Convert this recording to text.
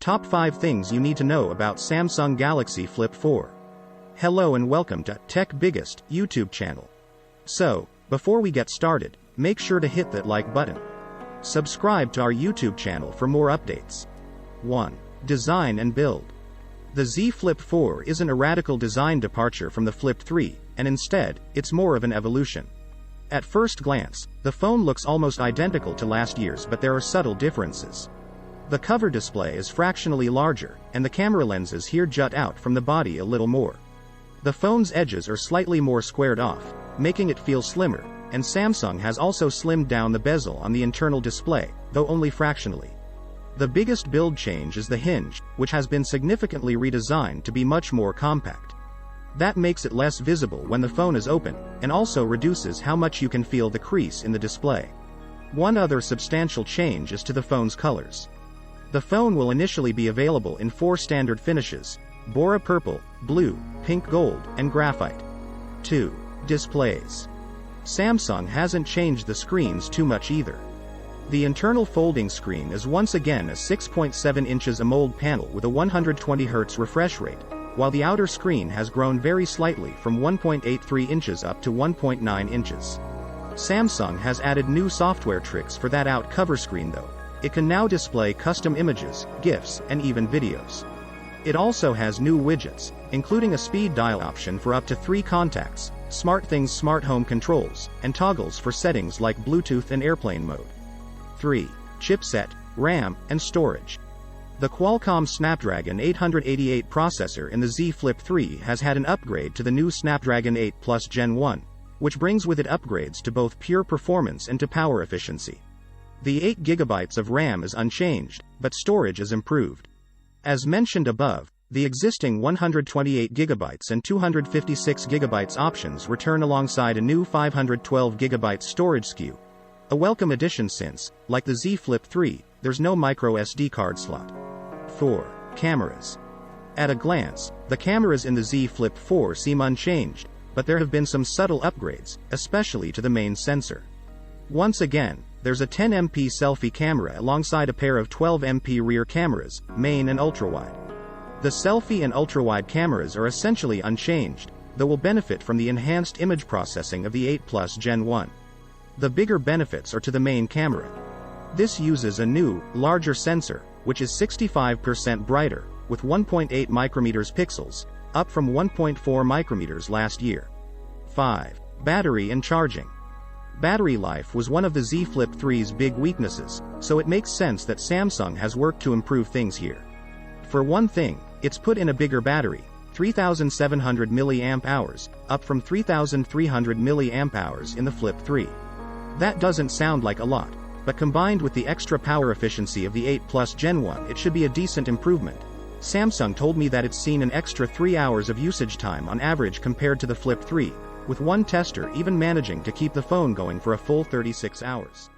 Top 5 things you need to know about Samsung Galaxy Flip 4. Hello and welcome to Tech Biggest YouTube channel. So, before we get started, make sure to hit that like button. Subscribe to our YouTube channel for more updates. 1. Design and build. The Z Flip 4 isn't a radical design departure from the Flip 3, and instead, it's more of an evolution. At first glance, the phone looks almost identical to last year's, but there are subtle differences. The cover display is fractionally larger, and the camera lenses here jut out from the body a little more. The phone's edges are slightly more squared off, making it feel slimmer, and Samsung has also slimmed down the bezel on the internal display, though only fractionally. The biggest build change is the hinge, which has been significantly redesigned to be much more compact. That makes it less visible when the phone is open, and also reduces how much you can feel the crease in the display. One other substantial change is to the phone's colors. The phone will initially be available in 4 standard finishes: Bora Purple, Blue, Pink Gold, and Graphite. 2. Displays. Samsung hasn't changed the screens too much either. The internal folding screen is once again a 6.7 inches AMOLED panel with a 120Hz refresh rate, while the outer screen has grown very slightly from 1.83 inches up to 1.9 inches. Samsung has added new software tricks for that out cover screen though. It can now display custom images, GIFs, and even videos. It also has new widgets, including a speed dial option for up to 3 contacts, SmartThings smart home controls, and toggles for settings like Bluetooth and airplane mode. 3. Chipset, RAM, and storage. The Qualcomm Snapdragon 888 processor in the Z Flip 3 has had an upgrade to the new Snapdragon 8 Plus Gen 1, which brings with it upgrades to both pure performance and to power efficiency. The 8GB of RAM is unchanged, but storage is improved. As mentioned above, the existing 128GB and 256GB options return alongside a new 512GB storage SKU. A welcome addition since, like the Z Flip 3, there's no microSD card slot. 4. Cameras. At a glance, the cameras in the Z Flip 4 seem unchanged, but there have been some subtle upgrades, especially to the main sensor. Once again, there's a 10MP selfie camera alongside a pair of 12MP rear cameras, main and ultrawide. The selfie and ultrawide cameras are essentially unchanged, though will benefit from the enhanced image processing of the 8 Plus Gen 1. The bigger benefits are to the main camera. This uses a new, larger sensor, which is 65% brighter, with 1.8 micrometers pixels, up from 1.4 micrometers last year. 5. Battery and charging. Battery life was one of the Z Flip 3's big weaknesses, so it makes sense that Samsung has worked to improve things here. For one thing, it's put in a bigger battery, 3,700 mAh, up from 3,300 mAh in the Flip 3. That doesn't sound like a lot, but combined with the extra power efficiency of the 8 Plus Gen 1, it should be a decent improvement. Samsung told me that it's seen an extra 3 hours of usage time on average compared to the Flip 3, with one tester even managing to keep the phone going for a full 36 hours.